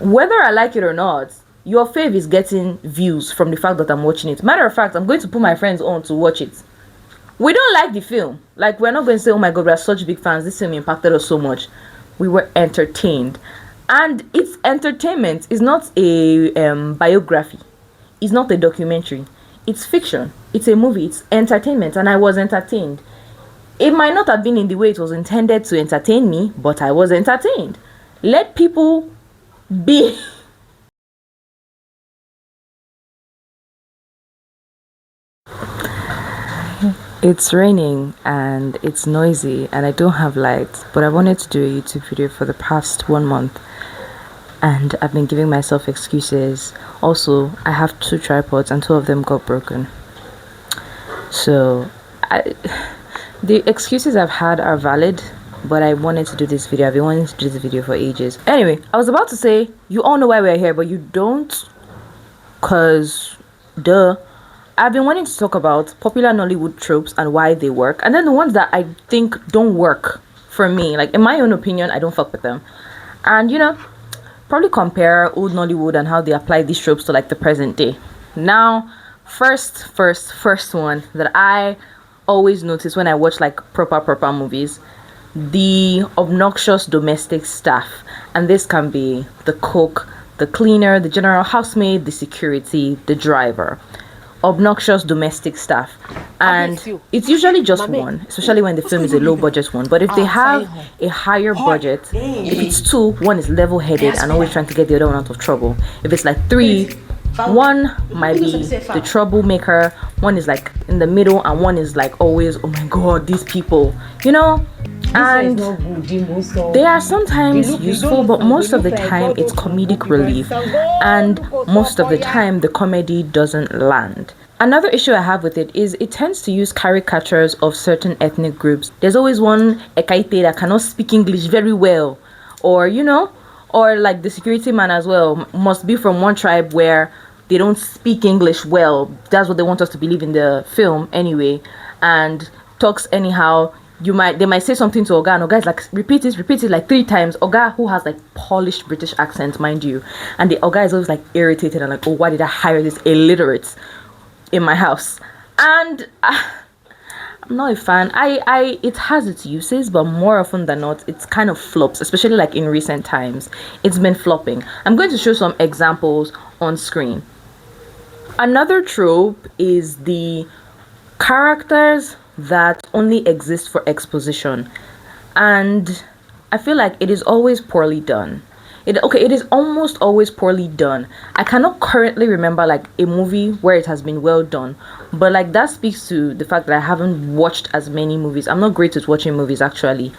Whether I like it or not, your fave is getting views from the fact that I'm watching it. Matter of fact, I'm going to put my friends on to watch it. We don't like the film. Like, we're not going to say, oh my god, we're such big fans, this film impacted us so much. We were entertained. And it's entertainment. It's not a biography. It's not a documentary. It's fiction. It's a movie. It's entertainment. And I was entertained. It might not have been in the way it was intended to entertain me, but I was entertained. Let people be. It's raining and it's noisy and I don't have lights, but I wanted to do a YouTube video for the past 1 month and I've been giving myself excuses. Also, I have 2 tripods and 2 of them got broken. So the excuses I've had are valid, but I wanted to do this video. I've been wanting to do this video for ages. Anyway, I was about to say, you all know why we're here, but you don't, cause duh. I've been wanting to talk about popular Nollywood tropes and why they work, and then the ones that I think don't work for me. Like, in my own opinion, I don't fuck with them. And probably compare old Nollywood and how they apply these tropes to like the present day. Now, first one that I always notice when I watch like proper movies, the obnoxious domestic staff. And this can be the cook, the cleaner, the general housemaid, the security, the driver. Obnoxious domestic staff, and it's usually just one, especially when the film is a low budget one. But if they have a higher budget, if it's 2, one is level-headed and always trying to get the other one out of trouble. If it's like 3, one might be the troublemaker, one is like in the middle, and one is like always, oh my god, these people, and they are sometimes useful, but most of the time it's comedic relief, and most of the time the comedy doesn't land. Another issue I have with it is it tends to use caricatures of certain ethnic groups. There's always one Ekaite that cannot speak English very well, or or like the security man as well must be from one tribe where they don't speak English well. That's what they want us to believe in the film anyway, and talks anyhow. They might say something to Oga, and Oga is like, repeat it like 3 times. Oga, who has like polished British accent, mind you, and the Oga is always like irritated and like, oh, why did I hire this illiterate in my house? And I'm not a fan. It has its uses, but more often than not, it's kind of flops, especially like in recent times. It's been flopping. I'm going to show some examples on screen. Another trope is the characters that only exist for exposition, and I feel like it is always poorly done. It is almost always poorly done. I cannot currently remember like a movie where it has been well done, but like that speaks to the fact that I haven't watched as many movies. I'm not great at watching movies actually,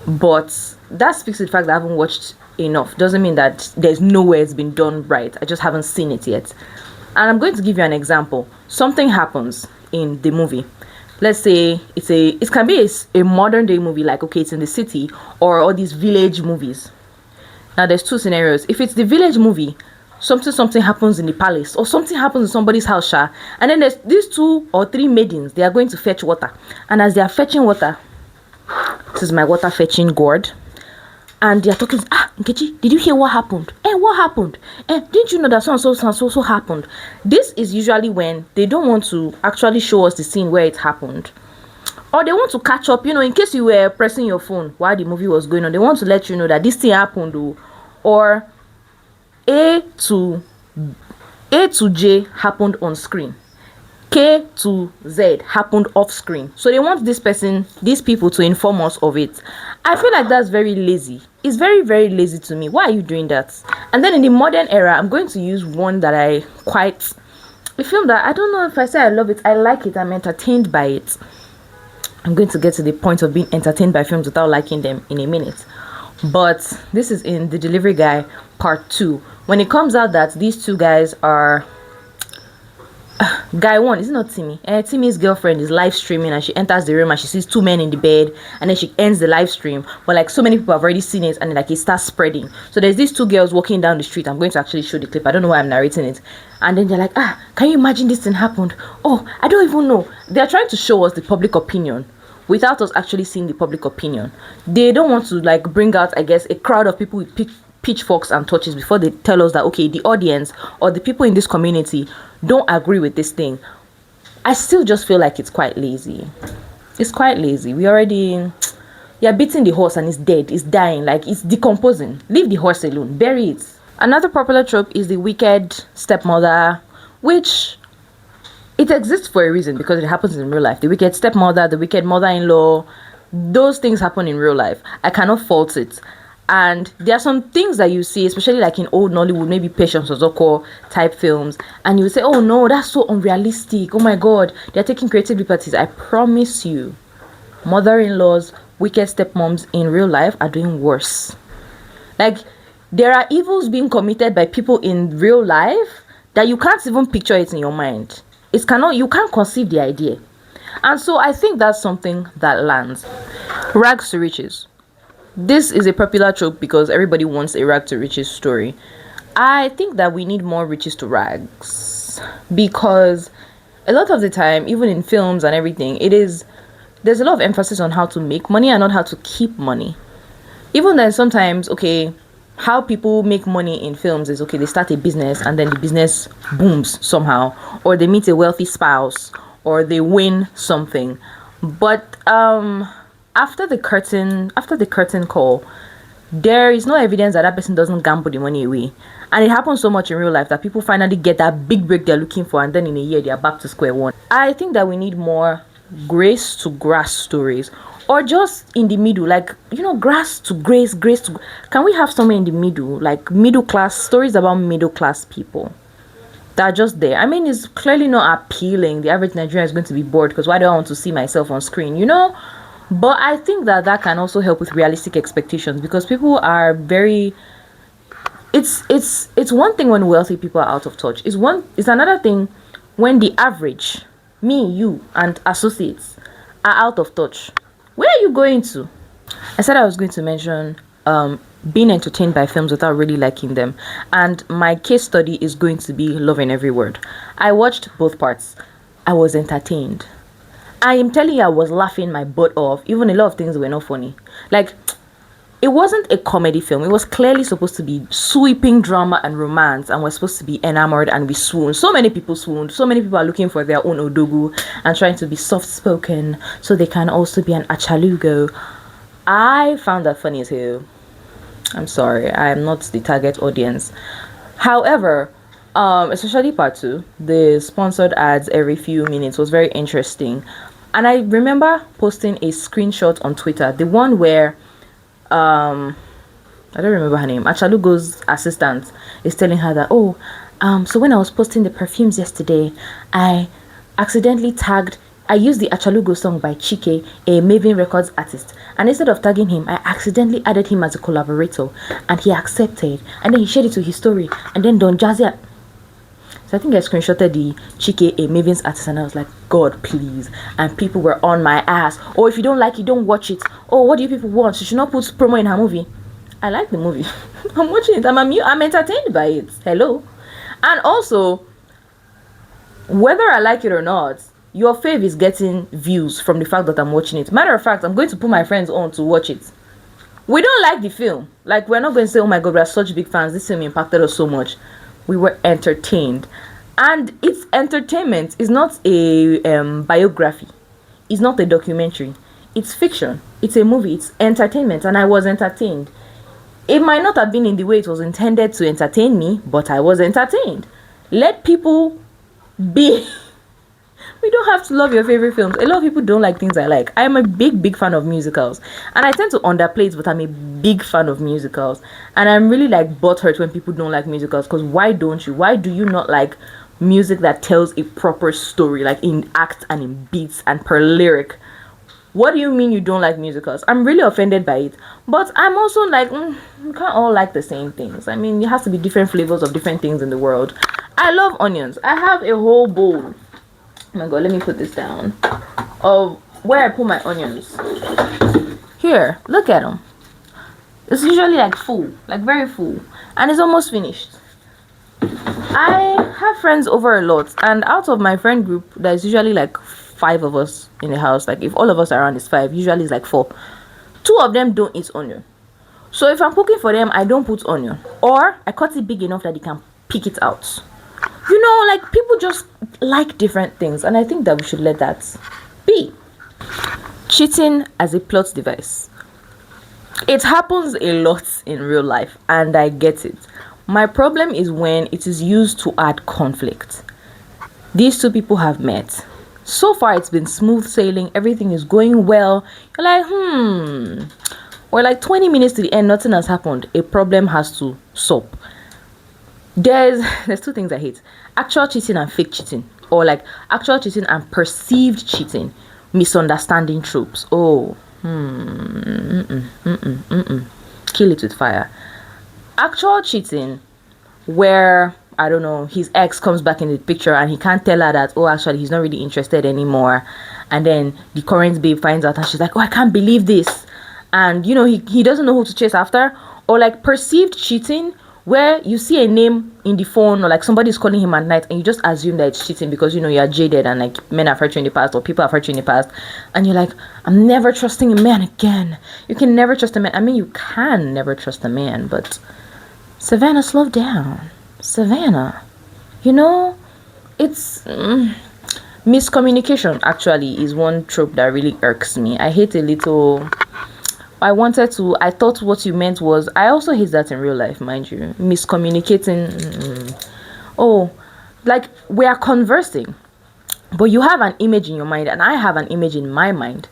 but that speaks to the fact that I haven't watched enough. Doesn't mean that there's no way it's been done right. I just haven't seen it yet. And I'm going to give you an example. Something happens in the movie. Let's say it can be a modern day movie, like okay, it's in the city, or all these village movies. Now there's 2 scenarios. If it's the village movie, something happens in the palace, or something happens in somebody's house, and then there's these 2 or 3 maidens. They are going to fetch water, and as they are fetching water, this is my water fetching gourd, and they are talking. Nkechi, did you hear what happened? What happened? Didn't you know that so happened? This is usually when they don't want to actually show us the scene where it happened, or they want to catch up, in case you were pressing your phone while the movie was going on. They want to let you know that this thing happened, or A to J happened on screen, K to Z happened off screen. So they want these people to inform us of it. I feel like that's very lazy. It's very, very lazy to me. Why are you doing that? And then in the modern era, I'm going to use one that a film that I don't know if I say I love it. I like it. I'm entertained by it. I'm going to get to the point of being entertained by films without liking them in a minute. But this is in The Delivery Guy Part 2. When it comes out that these 2 guys are... Guy 1, is it not Timmy? Timmy's girlfriend is live streaming, and she enters the room and she sees 2 men in the bed, and then she ends the live stream. But like so many people have already seen it, and like it starts spreading. So there's these 2 girls walking down the street. I'm going to actually show the clip. I don't know why I'm narrating it. And then they're like, can you imagine this thing happened? Oh, I don't even know. They're trying to show us the public opinion without us actually seeing the public opinion. They don't want to like bring out, I guess, a crowd of people with pitchforks and torches before they tell us that, okay, the audience or the people in this community don't agree with this thing. I still just feel like it's quite lazy. It's quite lazy. We already, you're beating the horse and it's dead. It's dying. Like, it's decomposing. Leave the horse alone. Bury it. Another popular trope is the wicked stepmother, which it exists for a reason because it happens in real life. The wicked stepmother, the wicked mother-in-law, those things happen in real life. I cannot fault it. And there are some things that you see, especially like in old Nollywood, maybe Patience Ozoko type films, and you would say, oh no, that's so unrealistic. Oh my God, they're taking creative liberties. I promise you, mother-in-laws, wicked stepmoms in real life are doing worse. Like, there are evils being committed by people in real life that you can't even picture it in your mind. You can't conceive the idea. And so I think that's something that lands. Rags to riches. This is a popular trope because everybody wants a rag to riches story. I think that we need more riches to rags, because a lot of the time, even in films and everything, there's a lot of emphasis on how to make money and not how to keep money. Even then, sometimes, okay, how people make money in films is, okay, they start a business and then the business booms somehow, or they meet a wealthy spouse, or they win something. But after the curtain call, there is no evidence that person doesn't gamble the money away. And it happens so much in real life that people finally get that big break they're looking for, and then in a year they're back to square one. I think that we need more grace to grass stories, or just in the middle, like, grass to grace to, can we have somewhere in the middle, like middle class stories about middle class people that are just there? I mean, it's clearly not appealing. The average Nigerian is going to be bored, because why do I want to see myself on screen, But I think that can also help with realistic expectations, because people are very, it's one thing when wealthy people are out of touch. It's another thing when the average, me, you, and associates are out of touch. Where are you going to? I said I was going to mention being entertained by films without really liking them. And my case study is going to be Love in Every Word. I watched both parts. I was entertained. I am telling you, I was laughing my butt off. Even a lot of things were not funny. Like, it wasn't a comedy film. It was clearly supposed to be sweeping drama and romance, and we're supposed to be enamored and we swooned. So many people swooned. So many people are looking for their own odogu and trying to be soft-spoken so they can also be an achalugo. I found that funny as hell. I'm sorry, I am not the target audience. However, especially part 2, the sponsored ads every few minutes was very interesting. And I remember posting a screenshot on Twitter, the one where I don't remember her name, Achalugo's assistant is telling her that, so when I was posting the perfumes yesterday, I accidentally I used the Achalugo song by Chike, a Maven Records artist, and instead of tagging him, I accidentally added him as a collaborator, and he accepted, and then he shared it to his story, and then Don Jazzy. So I think I screenshotted the Chike, a Maven's artist, and I was like, God, please. And people were on my ass. Oh, if you don't like it, don't watch it. Oh, what do you people want? She should not put promo in her movie. I like the movie. I'm watching it. I'm entertained by it. Hello. And also, whether I like it or not, your fave is getting views from the fact that I'm watching it. Matter of fact, I'm going to put my friends on to watch it. We don't like the film. Like, we're not going to say, oh my God, we're such big fans. This film impacted us so much. We were entertained. And it's entertainment. It's not a biography. It's not a documentary. It's fiction. It's a movie. It's entertainment. And I was entertained. It might not have been in the way it was intended to entertain me, but I was entertained. Let people be. We don't have to love your favorite films. A lot of people don't like things I like. I am a big fan of musicals. And I tend to underplay it, but I'm a big fan of musicals. And I'm really like butthurt when people don't like musicals. Because why don't you? Why do you not like music that tells a proper story, like in act and in beats and per lyric? What do you mean you don't like musicals? I'm really offended by it. But I'm also like, we can't all like the same things. I mean, it has to be different flavors of different things in the world. I love onions. I have a whole bowl. Oh my God, let me put this down. Of where I put my onions. Here, look at them. It's usually like full, like very full. And it's almost finished. I have friends over a lot. And out of my friend group, there's usually like 5 of us in the house. Like if all of us are around, it's 5. Usually it's like 4. 2 of them don't eat onion. So if I'm cooking for them, I don't put onion, or I cut it big enough that they can pick it out. Like people just like different things, and I think that we should let that be. Cheating as a plot device. It happens a lot in real life, and I get it. My problem is when it is used to add conflict. These two people have met. So far, it's been smooth sailing. Everything is going well. You're like, We're like 20 minutes to the end. Nothing has happened. A problem has to stop. There's two things I hate: actual cheating and fake cheating, or like actual cheating and perceived cheating. Misunderstanding tropes. Oh, kill it with fire. Actual cheating, where I don't know, his ex comes back in the picture and he can't tell her that, oh, actually he's not really interested anymore, and then the current babe finds out and she's like, oh, I can't believe this, and he doesn't know who to chase after. Or like perceived cheating, where you see a name in the phone, or like somebody's calling him at night and you just assume that it's cheating because you're jaded and like men have hurt you in the past, or people have hurt you in the past, and you're like, I'm never trusting a man again. You can never trust a man. I mean, you can never trust a man, but Savannah, slow down. Savannah, it's miscommunication actually is one trope that really irks me. I hate a little. I thought what you meant was, I also hate that in real life, mind you. Miscommunicating. Oh, like we are conversing, but you have an image in your mind and I have an image in my mind.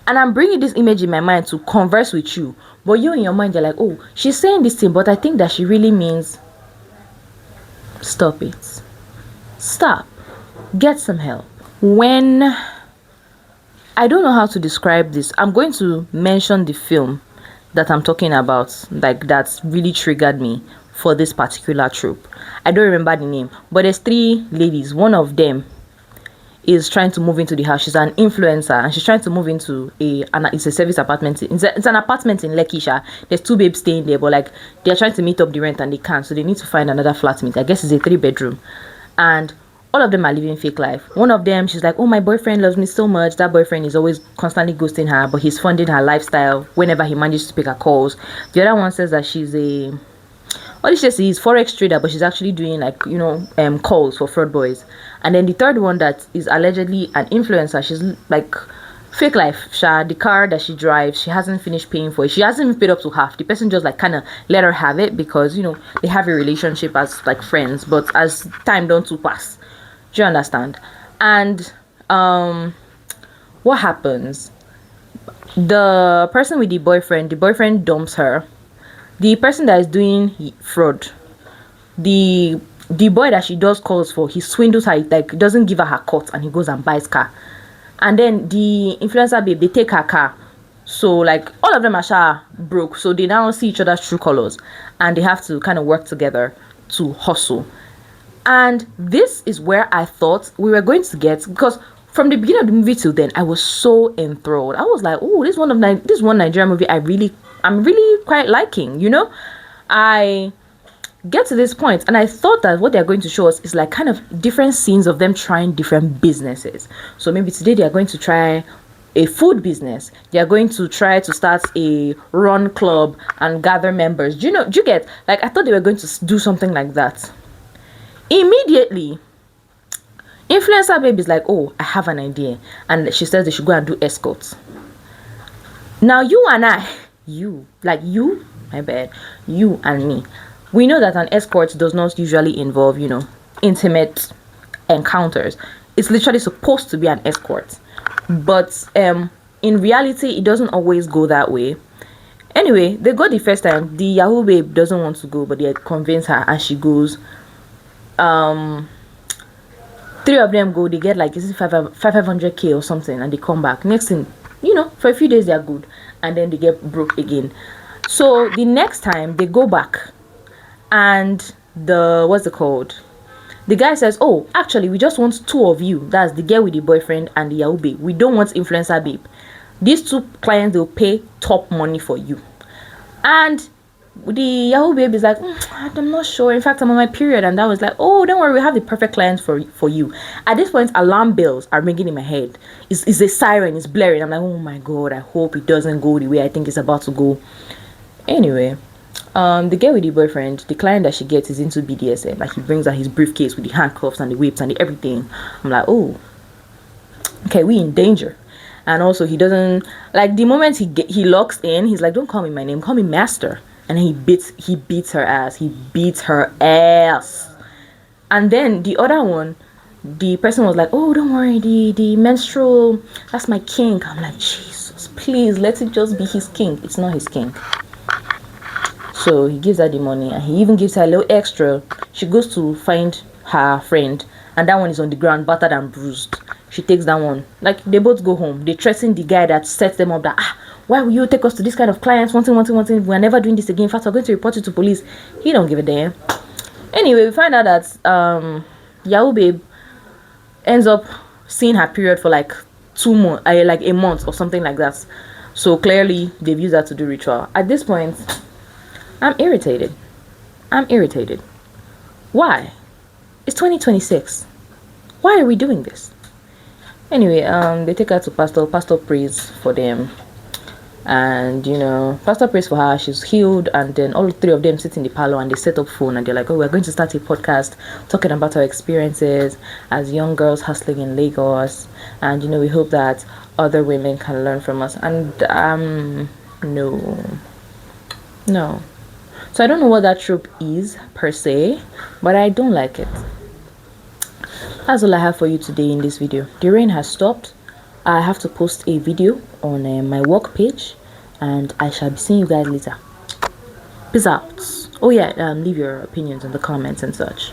And I'm bringing this image in my mind to converse with you. But you in your mind, you're like, oh, she's saying this thing, but I think that she really means. Stop it. Stop. Get some help. When I don't know how to describe this, I'm going to mention the film that I'm talking about, like that's really triggered me for this particular trope. I don't remember the name, but there's 3 ladies. One of them is trying to move into the house. She's an influencer and she's trying to move into it's a service apartment. It's an apartment in Lekisha. There's 2 babes staying there, but like they're trying to meet up the rent and they can't, so they need to find another flatmate. I guess it's a 3-bedroom, and all of them are living fake life. One of them, she's like, oh, my boyfriend loves me so much. That boyfriend is always constantly ghosting her, but he's funding her lifestyle whenever he manages to pick her calls. The other one says that she's what did she say? He's forex trader, but she's actually doing like calls for fraud boys. And then the third one that is allegedly an influencer, she's like fake life. The car that she drives, she hasn't finished paying for it. She hasn't even paid up to half. The person just like kind of let her have it because they have a relationship as like friends, but as time don't to pass. Do you understand? And what happens? The person with the boyfriend dumps her. The person that is doing fraud, the boy that she does calls for, he swindles her, like doesn't give her her cut, and he goes and buys car. And then the influencer babe, they take her car. So like all of them are broke, so they now see each other's true colors and they have to kind of work together to hustle. And this is where I thought we were going to get, because from the beginning of the movie till then, I was so enthralled. I was like, oh, this one Nigerian movie I'm really quite liking, I get to this point and I thought that what they're going to show us is like kind of different scenes of them trying different businesses. So maybe today they are going to try a food business. They are going to try to start a run club and gather members. Do you get, like, I thought they were going to do something like that. Immediately, influencer babe is like, oh, I have an idea, and she says they should go and do escorts. Now you and you and me, we know that an escort does not usually involve intimate encounters. It's literally supposed to be an escort, but in reality it doesn't always go that way. Anyway, they go the first time. The Yahoo babe doesn't want to go, but they convince her and she goes. 3 of them go, they get like 500k or something, and they come back. Next thing, for a few days they're good, and then they get broke again. So the next time they go back, and the guy says, oh, actually we just want 2 of you. That's the girl with the boyfriend and the Yahoo babe. We don't want influencer babe. These 2 clients, will pay top money for you. And the Yahoo babe is like, I'm not sure. In fact, I'm on my period. And that was like, oh, don't worry, we have the perfect clients for you. At this point, alarm bells are ringing in my head. It's a siren, it's blaring. I'm like, oh my god, I hope it doesn't go the way I think it's about to go. Anyway, the girl with the boyfriend, the client that she gets is into BDSM. Like, he brings out his briefcase with the handcuffs and the whips and the everything. I'm like, oh, okay, we in danger. And also, he doesn't like, the moment he locks in, he's like, don't call me my name, call me master. And he beats her ass. He beats her ass. And then the other one, the person was like, oh, don't worry, the menstrual, that's my kink. I'm like, Jesus, please let it just be his kink. It's not his kink. So he gives her the money, and he even gives her a little extra. She goes to find her friend, and that one is on the ground, battered and bruised. She takes that one. Like, they both go home. They threaten the guy that sets them up that, why will you take us to this kind of clients? One thing. We're never doing this again. In fact, we're going to report you to police. He don't give a damn. Anyway, we find out that Yahoo Babe ends up seeing her period for like 2 months, like a month or something like that. So clearly, they've used that to do ritual. At this point, I'm irritated. Why? It's 2026. Why are we doing this? Anyway, they take her to Pastor prays for them. And, Pastor prays for her. She's healed. And then all 3 of them sit in the parlor and they set up phone. And they're like, oh, we're going to start a podcast talking about our experiences as young girls hustling in Lagos. And, we hope that other women can learn from us. And, no. So I don't know what that trope is, per se. But I don't like it. That's all I have for you today in this video. The rain has stopped. I have to post a video on my work page, and I shall be seeing you guys later. Peace out. Oh yeah, leave your opinions in the comments and such.